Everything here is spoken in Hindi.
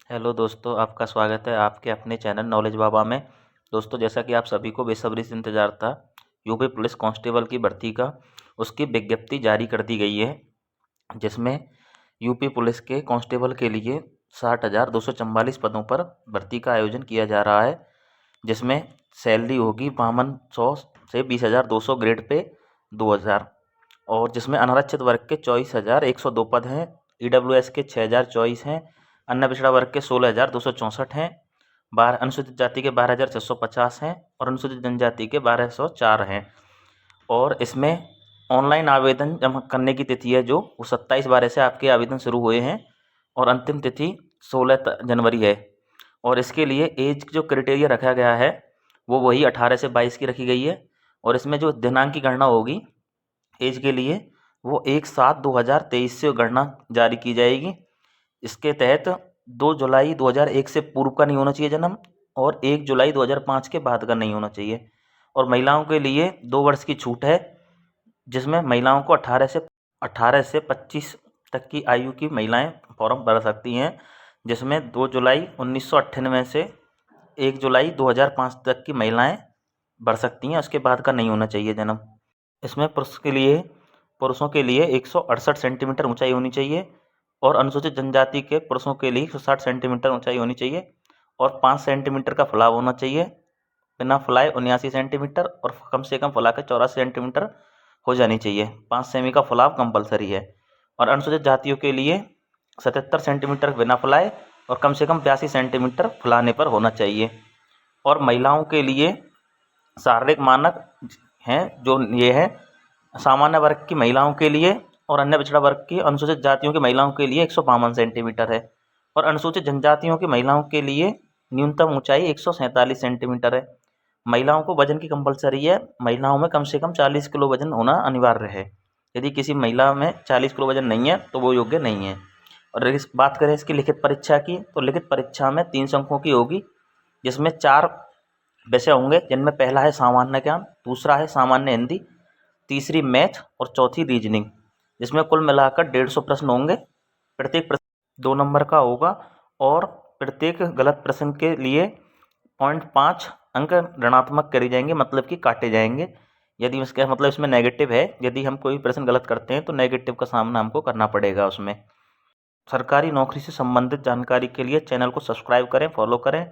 हेलो दोस्तों, आपका स्वागत है आपके अपने चैनल नॉलेज बाबा में। दोस्तों, जैसा कि आप सभी को बेसब्री से इंतज़ार था यूपी पुलिस कांस्टेबल की भर्ती का, उसकी विज्ञप्ति जारी कर दी गई है, जिसमें यूपी पुलिस के कांस्टेबल के लिए 60,244 पदों पर भर्ती का आयोजन किया जा रहा है, जिसमें सैलरी होगी 5200 से 20,200 ग्रेड पे 2,000, और जिसमें अनारक्षित वर्ग के 24,102 पद हैं, ईडब्ल्यूएस के 6,000 चॉइस हैं, अन्य पिछड़ा वर्ग के 16,264 हैं, अनुसूचित जाति के 12,650 हैं और अनुसूचित जनजाति के 1,204 हैं। और इसमें ऑनलाइन आवेदन जमा करने की तिथि है जो वो 27/12 से आपके आवेदन शुरू हुए हैं और अंतिम तिथि 16 जनवरी है। और इसके लिए एज जो क्राइटेरिया रखा गया है वो वही 18 से 22 की रखी गई है, और इसमें जो दिनांक की गणना होगी एज के लिए वो 1/7/2023 से गणना जारी की जाएगी। इसके तहत 2 जुलाई 2001 से पूर्व का नहीं होना चाहिए जन्म, और 1 जुलाई 2005 के बाद का नहीं होना चाहिए। और महिलाओं के लिए 2 वर्ष की छूट है, जिसमें महिलाओं को 18 से 25 तक की आयु की महिलाएं फॉर्म भर सकती हैं, जिसमें 2 जुलाई 1998 से 1 जुलाई 2005 तक की महिलाएं भर सकती हैं, उसके बाद का नहीं होना चाहिए जन्म। इसमें पुरुषों के लिए 168 सेंटीमीटर ऊंचाई होनी चाहिए, और अनुसूचित जनजाति के पुरुषों के लिए 160 सेंटीमीटर ऊंचाई होनी चाहिए, और 5 सेंटीमीटर का फुलाव होना चाहिए, बिना फुलाए 79 सेंटीमीटर, और कम से कम फुला के 84 सेंटीमीटर हो जानी चाहिए। 5 सेमी का फुलाव कंपलसरी है। और अनुसूचित जातियों के लिए 77 सेंटीमीटर बिना फुलाए और कम से कम 82 सेंटीमीटर फुलाने पर होना चाहिए। और महिलाओं के लिए शारीरिक मानक हैं जो ये है, सामान्य वर्ग की महिलाओं के लिए और अन्य पिछड़ा वर्ग की अनुसूचित जातियों की महिलाओं के लिए 152 सेंटीमीटर है, और अनुसूचित जनजातियों की महिलाओं के लिए न्यूनतम ऊंचाई 147 सेंटीमीटर है। महिलाओं को वजन की कंपलसरी है, महिलाओं में कम से कम 40 किलो वजन होना अनिवार्य है। यदि किसी महिला में 40 किलो वजन नहीं है तो वो योग्य नहीं है। और इस बात करें इसकी लिखित परीक्षा की, तो लिखित परीक्षा में 3 अंकों की होगी, जिसमें 4 विषय होंगे, जिनमें पहला है सामान्य ज्ञान, दूसरा है सामान्य हिंदी, तीसरी मैथ और चौथी रीजनिंग, जिसमें कुल मिलाकर 150 प्रश्न होंगे। प्रत्येक प्रश्न 2 नंबर का होगा, और प्रत्येक गलत प्रश्न के लिए 0.5 अंक ऋणात्मक करे जाएंगे, मतलब कि काटे जाएंगे। यदि इसका मतलब इसमें नेगेटिव है, यदि हम कोई प्रश्न गलत करते हैं तो नेगेटिव का सामना हमको करना पड़ेगा उसमें। सरकारी नौकरी से संबंधित जानकारी के लिए चैनल को सब्सक्राइब करें, फॉलो करें।